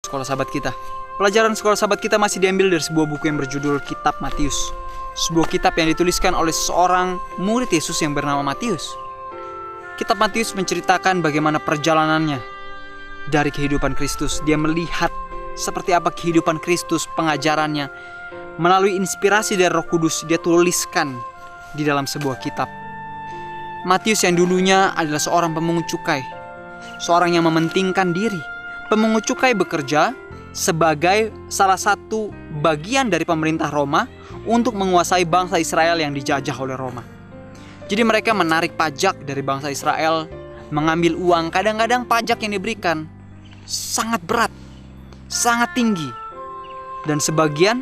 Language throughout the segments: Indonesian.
Sekolah sahabat kita. Pelajaran sekolah sahabat kita masih diambil dari sebuah buku yang berjudul Kitab Matius. Sebuah kitab yang dituliskan oleh seorang murid Yesus yang bernama Matius. Kitab Matius menceritakan bagaimana perjalanannya dari kehidupan Kristus. Dia melihat seperti apa kehidupan Kristus, pengajarannya. Melalui inspirasi dari Roh Kudus, dia tuliskan di dalam sebuah kitab. Matius yang dulunya adalah seorang pemungut cukai, seorang yang mementingkan diri. Pemungut cukai bekerja sebagai salah satu bagian dari pemerintah Roma untuk menguasai bangsa Israel yang dijajah oleh Roma. Jadi mereka menarik pajak dari bangsa Israel, mengambil uang. Kadang-kadang pajak yang diberikan sangat berat, sangat tinggi, dan sebagian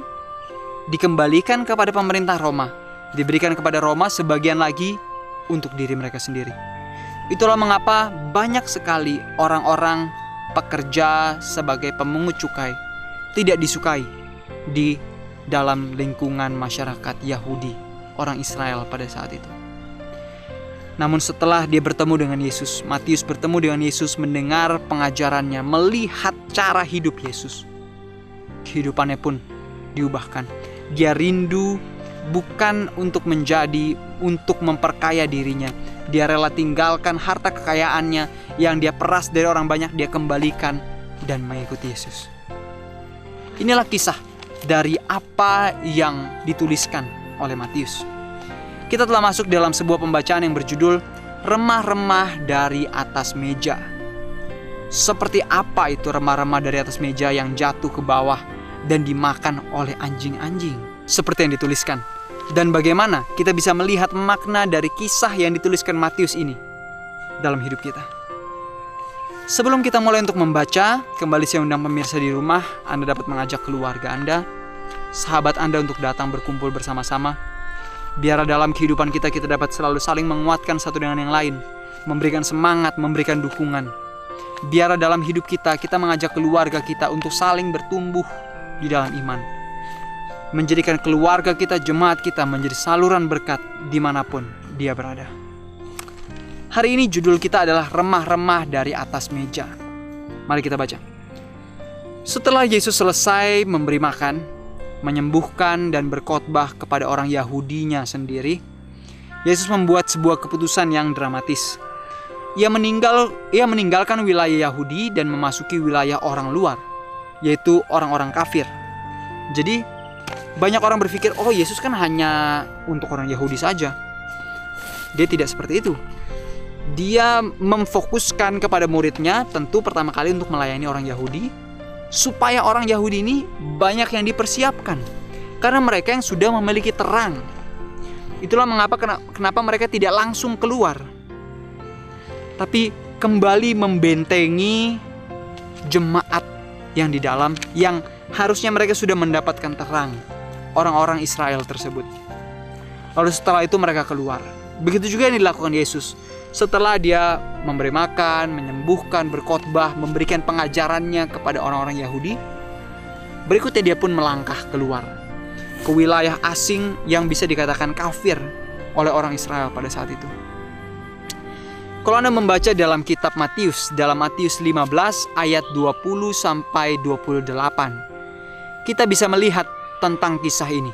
dikembalikan kepada pemerintah Roma, diberikan kepada Roma, sebagian lagi untuk diri mereka sendiri. Itulah mengapa banyak sekali orang-orang pekerja sebagai pemungut cukai tidak disukai di dalam lingkungan masyarakat Yahudi, orang Israel pada saat itu. Namun setelah dia bertemu dengan Yesus, Matius bertemu dengan Yesus, mendengar pengajarannya, melihat cara hidup Yesus, kehidupannya pun diubahkan. Dia rindu bukan untuk memperkaya dirinya. Dia rela tinggalkan harta kekayaannya yang dia peras dari orang banyak, dia kembalikan dan mengikuti Yesus. Inilah kisah dari apa yang dituliskan oleh Matius. Kita telah masuk dalam sebuah pembacaan yang berjudul Remah-remah dari atas meja. Seperti apa itu remah-remah dari atas meja yang jatuh ke bawah dan dimakan oleh anjing-anjing? Seperti yang dituliskan. Dan bagaimana kita bisa melihat makna dari kisah yang dituliskan Matius ini dalam hidup kita. Sebelum kita mulai untuk membaca, kembali saya undang pemirsa di rumah, Anda dapat mengajak keluarga Anda, sahabat Anda untuk datang berkumpul bersama-sama. Biar dalam kehidupan kita dapat selalu saling menguatkan satu dengan yang lain, memberikan semangat, memberikan dukungan. Biar dalam hidup kita mengajak keluarga kita untuk saling bertumbuh di dalam iman, menjadikan keluarga kita, jemaat kita menjadi saluran berkat dimanapun dia berada. Hari ini judul kita adalah remah-remah dari atas meja. Mari kita baca. Setelah Yesus selesai memberi makan, menyembuhkan dan berkhotbah kepada orang Yahudinya sendiri, Yesus membuat sebuah keputusan yang dramatis. Ia meninggalkan wilayah Yahudi dan memasuki wilayah orang luar, yaitu orang-orang kafir. Jadi banyak orang berpikir, oh Yesus kan hanya untuk orang Yahudi saja. Dia tidak seperti itu. Dia memfokuskan kepada muridnya, tentu pertama kali untuk melayani orang Yahudi, supaya orang Yahudi ini banyak yang dipersiapkan, karena mereka yang sudah memiliki terang. Itulah mengapa kenapa mereka tidak langsung keluar, tapi kembali membentengi jemaat yang di dalam, yang harusnya mereka sudah mendapatkan terang, orang-orang Israel tersebut. Lalu setelah itu mereka keluar. Begitu juga yang dilakukan Yesus. Setelah dia memberi makan, menyembuhkan, berkhotbah, memberikan pengajarannya kepada orang-orang Yahudi, berikutnya dia pun melangkah keluar ke wilayah asing yang bisa dikatakan kafir oleh orang Israel pada saat itu. Kalau Anda membaca dalam kitab Matius, dalam Matius 15 ayat 20 sampai 28, kita bisa melihat tentang kisah ini.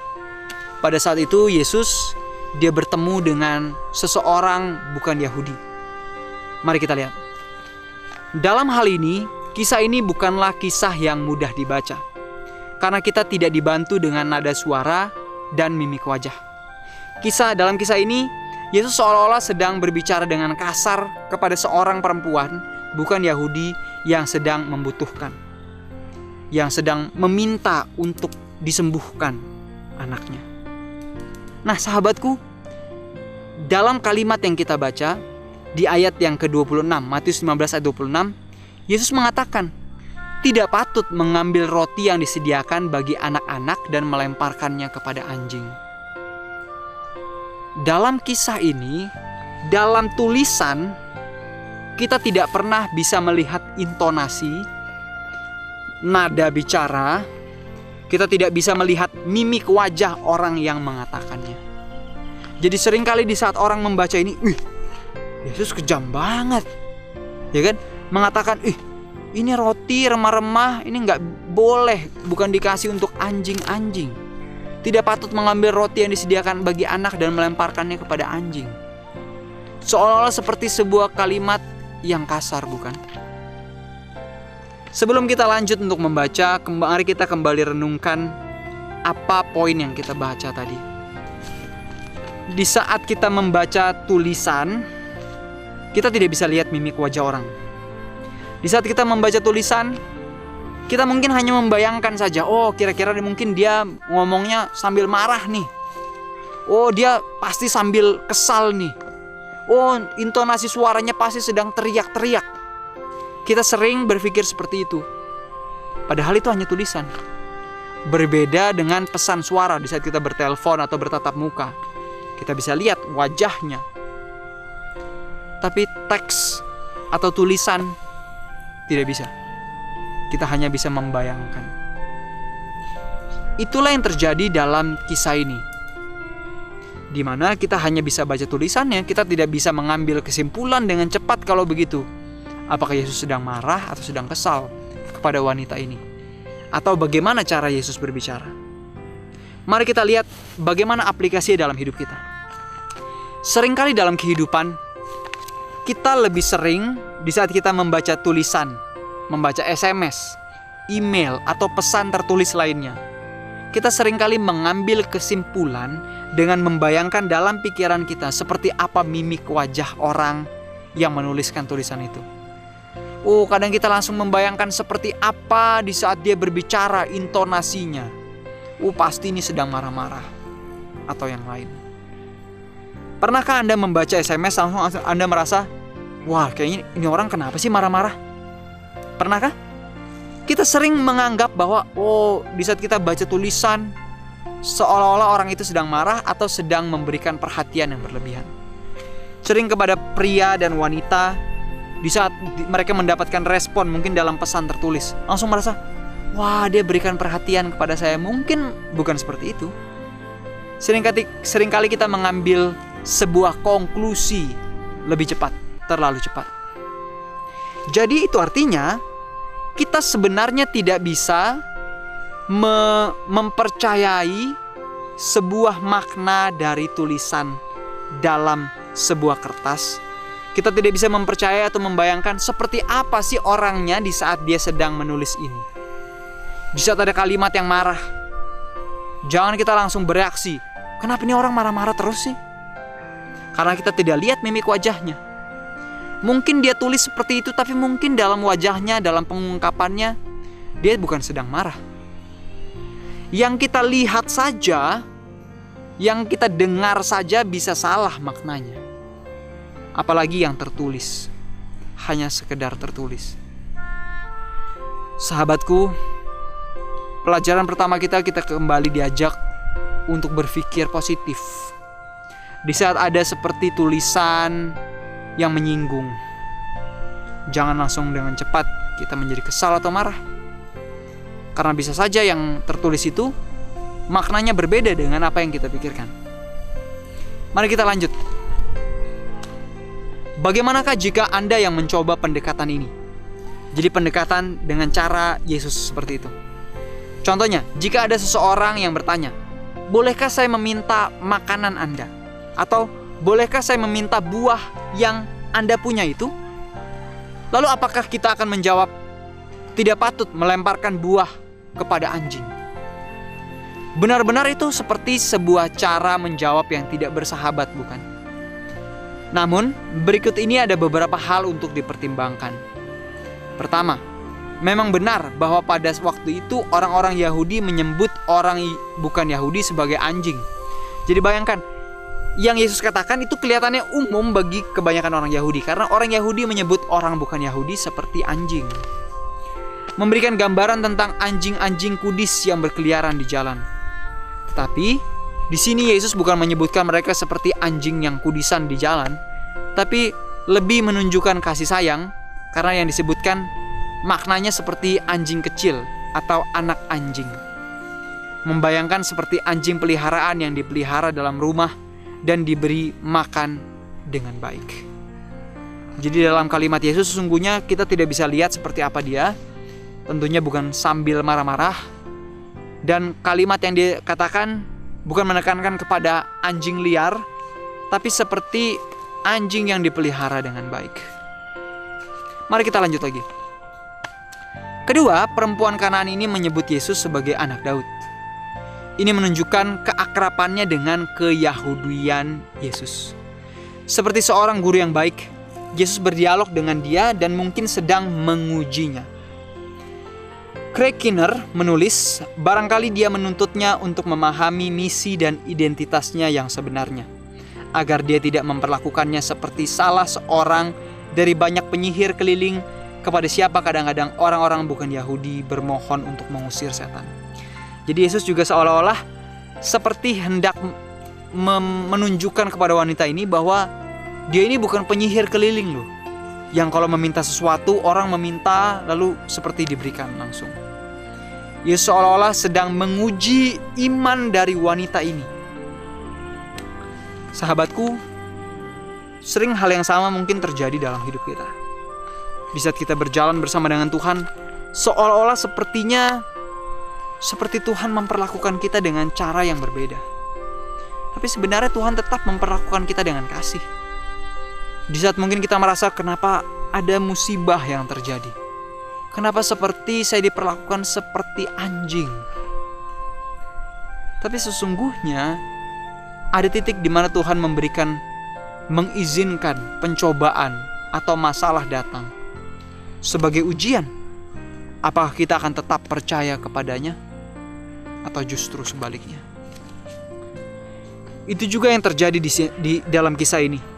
Pada saat itu Yesus, dia bertemu dengan seseorang bukan Yahudi. Mari kita lihat. Dalam hal ini, kisah ini bukanlah kisah yang mudah dibaca, karena kita tidak dibantu dengan nada suara dan mimik wajah. Dalam kisah ini, Yesus seolah-olah sedang berbicara dengan kasar kepada seorang perempuan bukan Yahudi yang sedang membutuhkan, yang sedang meminta untuk disembuhkan anaknya. Nah sahabatku, dalam kalimat yang kita baca di ayat yang ke-26, Matius 15 ayat 26, Yesus mengatakan, tidak patut mengambil roti yang disediakan bagi anak-anak dan melemparkannya kepada anjing. Dalam kisah ini, dalam tulisan, kita tidak pernah bisa melihat intonasi, nada bicara. Kita tidak bisa melihat mimik wajah orang yang mengatakannya. Jadi seringkali di saat orang membaca ini, Yesus kejam banget, ya kan? Mengatakan, ini roti remah-remah, ini nggak boleh, bukan dikasih untuk anjing-anjing. Tidak patut mengambil roti yang disediakan bagi anak dan melemparkannya kepada anjing. Seolah-olah seperti sebuah kalimat yang kasar, bukan? Sebelum kita lanjut untuk membaca, mari kita kembali renungkan apa poin yang kita baca tadi. Di saat kita membaca tulisan, kita tidak bisa lihat mimik wajah orang. Di saat kita membaca tulisan, kita mungkin hanya membayangkan saja, oh kira-kira mungkin dia ngomongnya sambil marah nih. Oh dia pasti sambil kesal nih. Oh intonasi suaranya pasti sedang teriak-teriak. Kita sering berpikir seperti itu. Padahal itu hanya tulisan. Berbeda dengan pesan suara di saat kita bertelepon atau bertatap muka. Kita bisa lihat wajahnya. Tapi teks atau tulisan tidak bisa. Kita hanya bisa membayangkan. Itulah yang terjadi dalam kisah ini. Di mana kita hanya bisa baca tulisannya, kita tidak bisa mengambil kesimpulan dengan cepat kalau begitu. Apakah Yesus sedang marah atau sedang kesal kepada wanita ini? Atau bagaimana cara Yesus berbicara? Mari kita lihat bagaimana aplikasinya dalam hidup kita. Seringkali dalam kehidupan, kita lebih sering di saat kita membaca tulisan, membaca SMS, email, atau pesan tertulis lainnya. Kita seringkali mengambil kesimpulan dengan membayangkan dalam pikiran kita seperti apa mimik wajah orang yang menuliskan tulisan itu. Oh, kadang kita langsung membayangkan seperti apa di saat dia berbicara, intonasinya. Oh, pasti ini sedang marah-marah atau yang lain. Pernahkah Anda membaca SMS langsung Anda merasa, wah kayaknya ini orang kenapa sih marah-marah? Pernahkah? Kita sering menganggap bahwa oh di saat kita baca tulisan seolah-olah orang itu sedang marah atau sedang memberikan perhatian yang berlebihan. Sering kepada pria dan wanita, di saat mereka mendapatkan respon mungkin dalam pesan tertulis, langsung merasa, wah dia berikan perhatian kepada saya. Mungkin bukan seperti itu. Seringkali kita mengambil sebuah konklusi lebih cepat, terlalu cepat. Jadi itu artinya kita sebenarnya tidak bisa mempercayai sebuah makna dari tulisan dalam sebuah kertas. Kita tidak bisa mempercayai atau membayangkan seperti apa sih orangnya di saat dia sedang menulis ini. Di saat ada kalimat yang marah, jangan kita langsung bereaksi, kenapa ini orang marah-marah terus sih? Karena kita tidak lihat mimik wajahnya. Mungkin dia tulis seperti itu, tapi mungkin dalam wajahnya, dalam pengungkapannya, dia bukan sedang marah. Yang kita lihat saja, yang kita dengar saja bisa salah maknanya. Apalagi yang tertulis, hanya sekedar tertulis. Sahabatku, pelajaran pertama kita kembali diajak untuk berpikir positif. Di saat ada seperti tulisan yang menyinggung, jangan langsung dengan cepat kita menjadi kesal atau marah. Karena bisa saja yang tertulis itu maknanya berbeda dengan apa yang kita pikirkan. Mari kita lanjut. Bagaimanakah jika Anda yang mencoba pendekatan ini? Jadi pendekatan dengan cara Yesus seperti itu. Contohnya, jika ada seseorang yang bertanya, bolehkah saya meminta makanan Anda? Atau bolehkah saya meminta buah yang Anda punya itu? Lalu apakah kita akan menjawab, tidak patut melemparkan buah kepada anjing? Benar-benar itu seperti sebuah cara menjawab yang tidak bersahabat, bukan? Namun, berikut ini ada beberapa hal untuk dipertimbangkan. Pertama, memang benar bahwa pada waktu itu orang-orang Yahudi menyebut orang bukan Yahudi sebagai anjing. Jadi bayangkan, yang Yesus katakan itu kelihatannya umum bagi kebanyakan orang Yahudi, karena orang Yahudi menyebut orang bukan Yahudi seperti anjing. Memberikan gambaran tentang anjing-anjing kudis yang berkeliaran di jalan. Tetapi di sini Yesus bukan menyebutkan mereka seperti anjing yang kudisan di jalan, tapi lebih menunjukkan kasih sayang, karena yang disebutkan maknanya seperti anjing kecil atau anak anjing. Membayangkan seperti anjing peliharaan yang dipelihara dalam rumah dan diberi makan dengan baik. Jadi dalam kalimat Yesus sesungguhnya kita tidak bisa lihat seperti apa dia. Tentunya bukan sambil marah-marah. Dan kalimat yang dia katakan bukan menekankan kepada anjing liar, tapi seperti anjing yang dipelihara dengan baik. Mari kita lanjut lagi. Kedua, perempuan Kanaan ini menyebut Yesus sebagai anak Daud. Ini menunjukkan keakrabannya dengan keyahudian Yesus. Seperti seorang guru yang baik, Yesus berdialog dengan dia dan mungkin sedang mengujinya. Craig Kinner menulis, barangkali dia menuntutnya untuk memahami misi dan identitasnya yang sebenarnya, agar dia tidak memperlakukannya seperti salah seorang dari banyak penyihir keliling kepada siapa kadang-kadang orang-orang bukan Yahudi bermohon untuk mengusir setan. Jadi Yesus juga seolah-olah seperti hendak menunjukkan kepada wanita ini bahwa dia ini bukan penyihir keliling loh, yang kalau meminta sesuatu orang meminta lalu seperti diberikan langsung. Yesus seolah-olah sedang menguji iman dari wanita ini. Sahabatku, sering hal yang sama mungkin terjadi dalam hidup kita. Di saat kita berjalan bersama dengan Tuhan, seolah-olah seperti Tuhan memperlakukan kita dengan cara yang berbeda. Tapi sebenarnya Tuhan tetap memperlakukan kita dengan kasih. Di saat mungkin kita merasa kenapa ada musibah yang terjadi, kenapa seperti saya diperlakukan seperti anjing. Tapi sesungguhnya ada titik di mana Tuhan mengizinkan pencobaan atau masalah datang sebagai ujian. Apakah kita akan tetap percaya kepadanya atau justru sebaliknya? Itu juga yang terjadi di dalam kisah ini.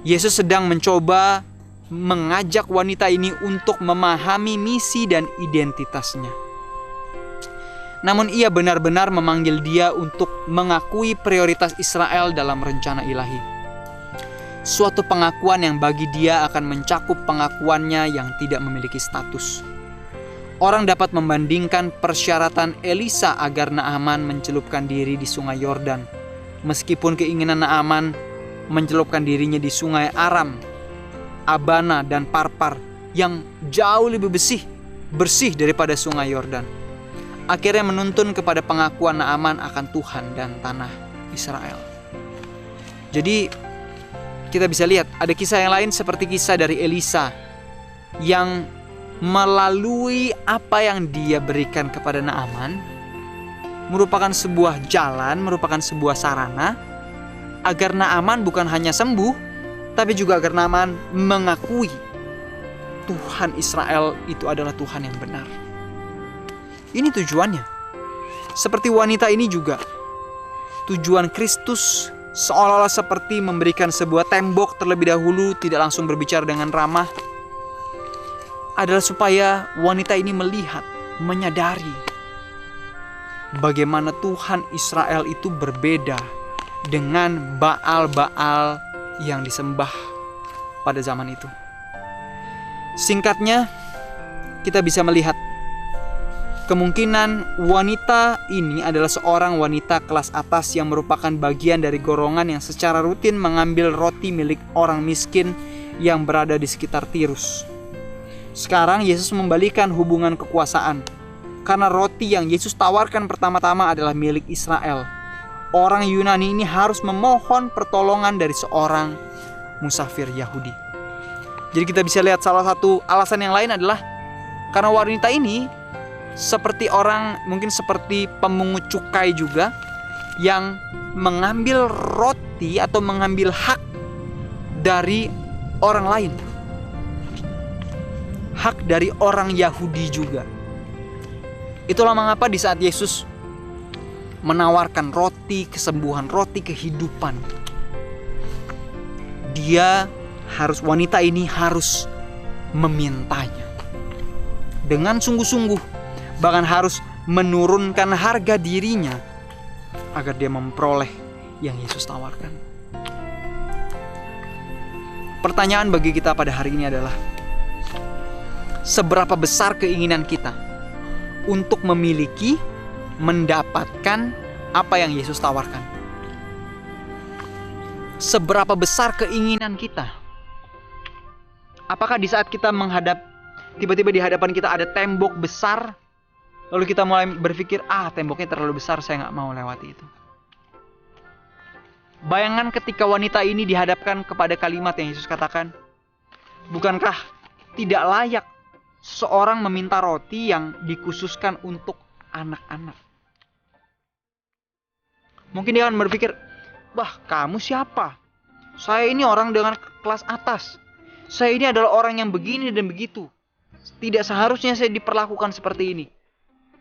Yesus sedang mencoba mengajak wanita ini untuk memahami misi dan identitasnya. Namun ia benar-benar memanggil dia untuk mengakui prioritas Israel dalam rencana ilahi. Suatu pengakuan yang bagi dia akan mencakup pengakuannya yang tidak memiliki status. Orang dapat membandingkan persyaratan Elisa agar Naaman mencelupkan diri di sungai Yordan, meskipun keinginan Naaman mencelupkan dirinya di sungai Aram, Abana, dan Parpar yang jauh lebih bersih daripada sungai Yordan. Akhirnya menuntun kepada pengakuan Naaman akan Tuhan dan tanah Israel. Jadi kita bisa lihat ada kisah yang lain seperti kisah dari Elisa yang melalui apa yang dia berikan kepada Naaman merupakan sebuah jalan, merupakan sebuah sarana agar Naaman bukan hanya sembuh, tapi juga agar Naaman mengakui Tuhan Israel itu adalah Tuhan yang benar. Ini tujuannya. Seperti wanita ini juga, tujuan Kristus seolah-olah seperti memberikan sebuah tembok terlebih dahulu, tidak langsung berbicara dengan ramah, adalah supaya wanita ini melihat, menyadari bagaimana Tuhan Israel itu berbeda dengan Baal-Baal yang disembah pada zaman itu. Singkatnya, kita bisa melihat kemungkinan wanita ini adalah seorang wanita kelas atas yang merupakan bagian dari golongan yang secara rutin mengambil roti milik orang miskin yang berada di sekitar Tirus. Sekarang Yesus membalikan hubungan kekuasaan, karena roti yang Yesus tawarkan pertama-tama adalah milik Israel. Orang Yunani ini harus memohon pertolongan dari seorang musafir Yahudi. Jadi kita bisa lihat salah satu alasan yang lain adalah karena wanita ini seperti orang, mungkin seperti pemungut cukai juga, yang mengambil roti atau mengambil hak dari orang lain. Hak dari orang Yahudi juga. Itulah mengapa di saat Yesus menawarkan roti kesembuhan, roti kehidupan, wanita ini harus memintanya dengan sungguh-sungguh, bahkan harus menurunkan harga dirinya agar dia memperoleh yang Yesus tawarkan. Pertanyaan bagi kita pada hari ini adalah, seberapa besar keinginan kita untuk memiliki, mendapatkan apa yang Yesus tawarkan? Seberapa besar keinginan kita Apakah di saat kita tiba-tiba di hadapan kita ada tembok besar, lalu kita mulai berpikir, temboknya terlalu besar, saya nggak mau lewati itu. Bayangan ketika wanita ini dihadapkan kepada kalimat yang Yesus katakan, bukankah tidak layak seorang meminta roti yang dikhususkan untuk anak-anak? Mungkin dia akan berpikir, kamu siapa? Saya ini orang dengan kelas atas. Saya ini adalah orang yang begini dan begitu. Tidak seharusnya saya diperlakukan seperti ini.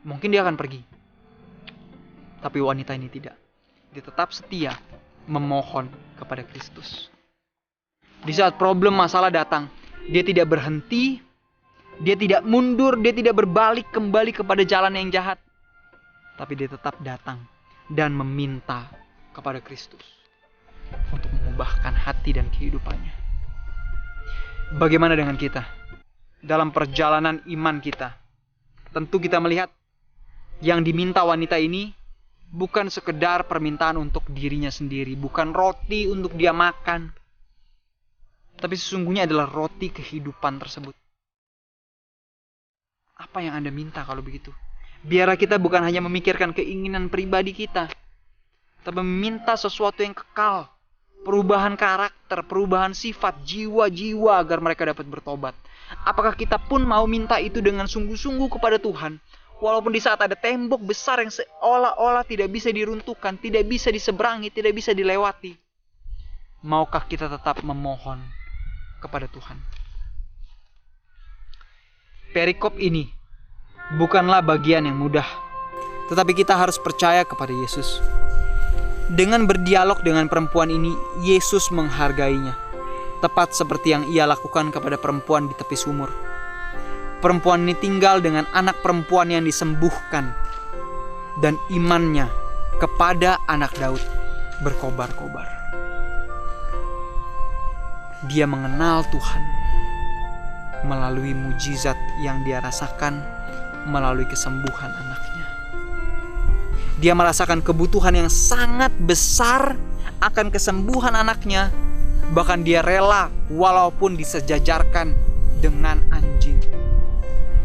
Mungkin dia akan pergi. Tapi wanita ini tidak. Dia tetap setia memohon kepada Kristus. Di saat problem masalah datang, dia tidak berhenti, dia tidak mundur, dia tidak berbalik kembali kepada jalan yang jahat. Tapi dia tetap datang dan meminta kepada Kristus untuk mengubahkan hati dan kehidupannya. Bagaimana dengan kita? Dalam perjalanan iman kita, tentu kita melihat yang diminta wanita ini bukan sekedar permintaan untuk dirinya sendiri, bukan roti untuk dia makan, tapi sesungguhnya adalah roti kehidupan tersebut. Apa yang Anda minta kalau begitu? Biarlah kita bukan hanya memikirkan keinginan pribadi kita, tapi meminta sesuatu yang kekal, perubahan karakter, perubahan sifat, jiwa-jiwa agar mereka dapat bertobat. Apakah kita pun mau minta itu dengan sungguh-sungguh kepada Tuhan? Walaupun di saat ada tembok besar yang seolah-olah tidak bisa diruntuhkan, tidak bisa diseberangi, tidak bisa dilewati. Maukah kita tetap memohon kepada Tuhan? Perikop ini bukanlah bagian yang mudah, tetapi kita harus percaya kepada Yesus. Dengan berdialog dengan perempuan ini, Yesus menghargainya, tepat seperti yang ia lakukan kepada perempuan di tepi sumur. Perempuan ini tinggal dengan anak perempuan yang disembuhkan, dan imannya kepada anak Daud berkobar-kobar. Dia mengenal Tuhan melalui mujizat yang dia rasakan melalui kesembuhan anaknya. Dia merasakan kebutuhan yang sangat besar akan kesembuhan anaknya. Bahkan dia rela walaupun disejajarkan dengan anjing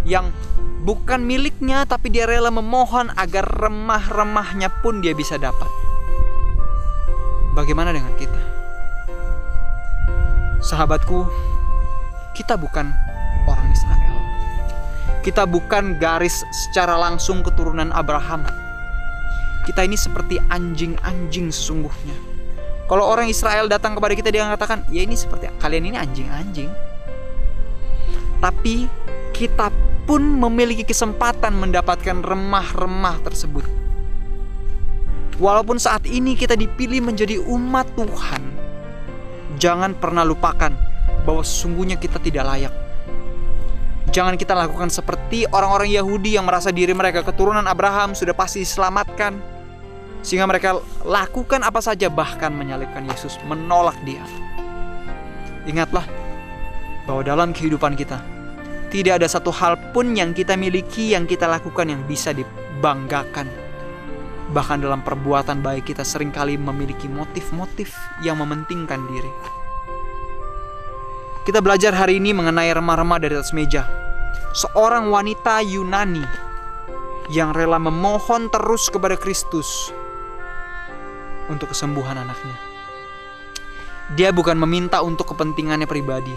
yang bukan miliknya, tapi dia rela memohon agar remah-remahnya pun dia bisa dapat. Bagaimana dengan kita? Sahabatku, kita bukan orang Israel. Kita bukan garis secara langsung keturunan Abraham. Kita ini seperti anjing-anjing sesungguhnya. Kalau orang Israel datang kepada kita, dia mengatakan, ya ini seperti kalian ini anjing-anjing. Tapi kita pun memiliki kesempatan mendapatkan remah-remah tersebut. Walaupun saat ini kita dipilih menjadi umat Tuhan, jangan pernah lupakan bahwa sesungguhnya kita tidak layak. Jangan kita lakukan seperti orang-orang Yahudi yang merasa diri mereka keturunan Abraham sudah pasti diselamatkan, sehingga mereka lakukan apa saja, bahkan menyalibkan Yesus, menolak dia. Ingatlah bahwa dalam kehidupan kita tidak ada satu hal pun yang kita miliki, yang kita lakukan yang bisa dibanggakan. Bahkan dalam perbuatan baik kita seringkali memiliki motif-motif yang mementingkan diri. Kita belajar hari ini mengenai remah-remah dari atas meja. Seorang wanita Yunani yang rela memohon terus kepada Kristus untuk kesembuhan anaknya. Dia bukan meminta untuk kepentingannya pribadi.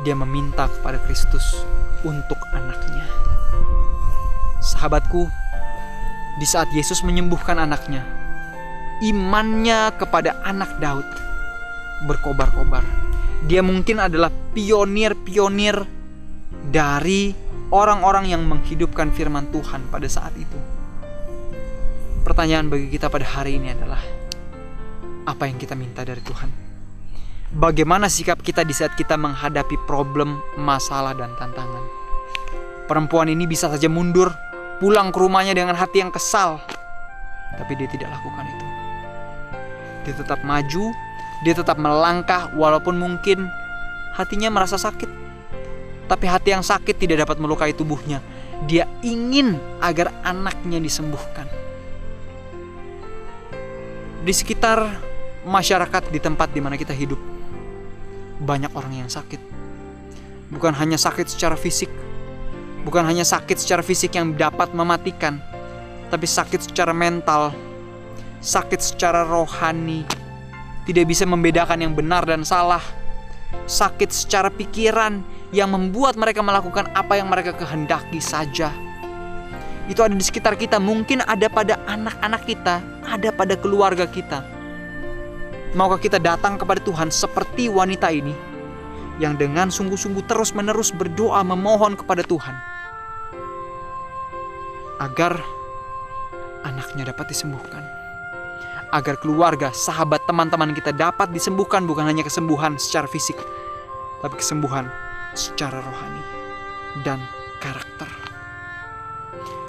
Dia meminta kepada Kristus untuk anaknya. Sahabatku, di saat Yesus menyembuhkan anaknya, imannya kepada anak Daud berkobar-kobar. Dia mungkin adalah pionir-pionir dari orang-orang yang menghidupkan firman Tuhan pada saat itu. Pertanyaan bagi kita pada hari ini adalah, apa yang kita minta dari Tuhan? Bagaimana sikap kita di saat kita menghadapi problem, masalah, dan tantangan? Perempuan ini bisa saja mundur, pulang ke rumahnya dengan hati yang kesal. Tapi dia tidak lakukan itu. Dia tetap maju, dia tetap melangkah walaupun mungkin hatinya merasa sakit. Tapi hati yang sakit tidak dapat melukai tubuhnya. Dia ingin agar anaknya disembuhkan. Di sekitar masyarakat di tempat di mana kita hidup, banyak orang yang sakit. bukan hanya sakit secara fisik, bukan hanya sakit secara fisik yang dapat mematikan, tapi sakit secara mental, sakit secara rohani, tidak bisa membedakan yang benar dan salah, sakit secara pikiran yang membuat mereka melakukan apa yang mereka kehendaki saja. Itu ada di sekitar kita, mungkin ada pada anak-anak kita, ada pada keluarga kita. Maukah kita datang kepada Tuhan seperti wanita ini, yang dengan sungguh-sungguh terus-menerus berdoa memohon kepada Tuhan, agar anaknya dapat disembuhkan, agar keluarga, sahabat, teman-teman kita dapat disembuhkan, bukan hanya kesembuhan secara fisik, tapi kesembuhan secara rohani dan karakter.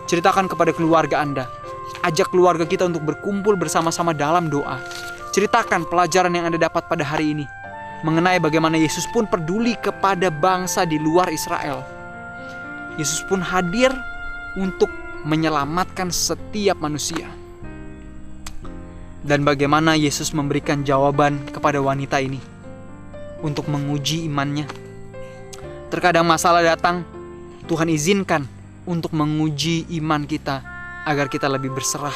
Ceritakan kepada keluarga Anda, ajak keluarga kita untuk berkumpul bersama-sama dalam doa. Ceritakan pelajaran yang Anda dapat pada hari ini, mengenai bagaimana Yesus pun peduli kepada bangsa di luar Israel. Yesus pun hadir untuk menyelamatkan setiap manusia. Dan bagaimana Yesus memberikan jawaban kepada wanita ini untuk menguji imannya. Terkadang masalah datang, Tuhan izinkan untuk menguji iman kita, agar kita lebih berserah,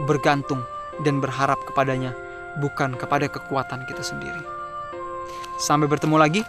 bergantung, dan berharap kepadanya, bukan kepada kekuatan kita sendiri. Sampai bertemu lagi.